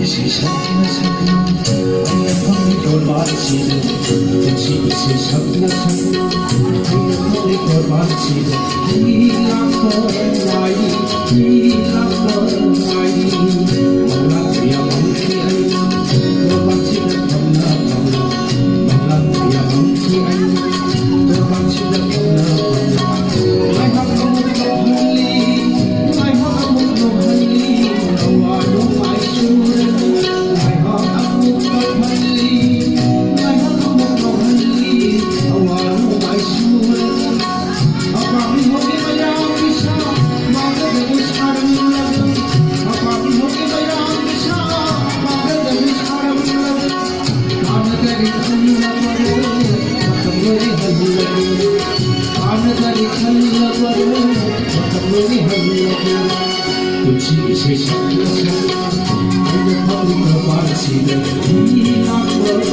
是什么声音？哎呀，风里多乱起的，是什么声音？哎呀，风里多乱起的，你那么来，你那么来，梦兰呀梦起哎，多乱起的梦啊梦啊，梦兰呀梦起哎，多乱起的梦啊梦啊，来哈个梦个梦里，来哈个梦个梦里，我都爱说。तुझी से शब्द सुना मैं पल वासी नी ना कोई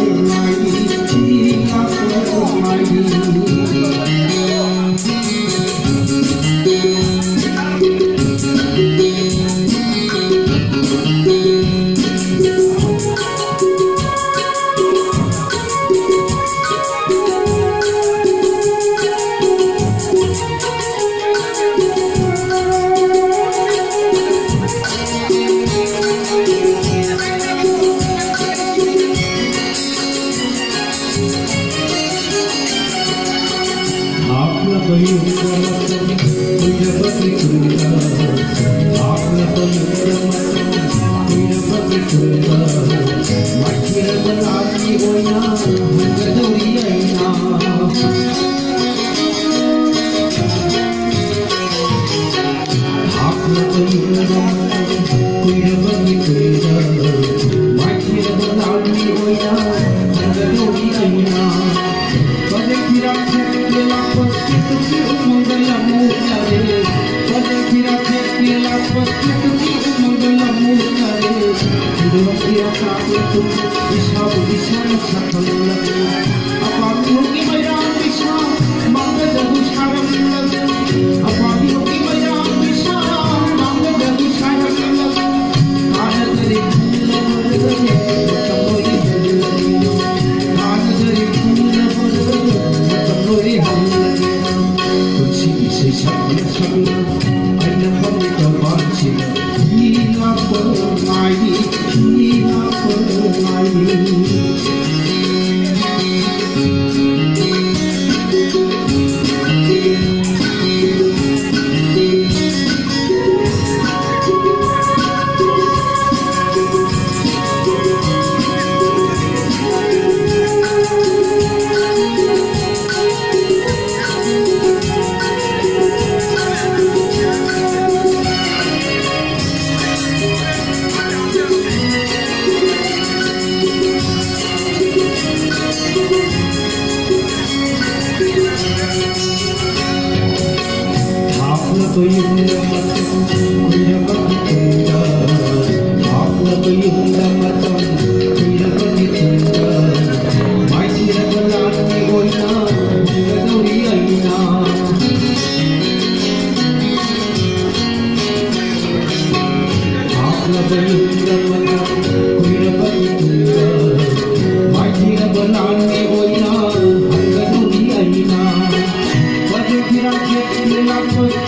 Love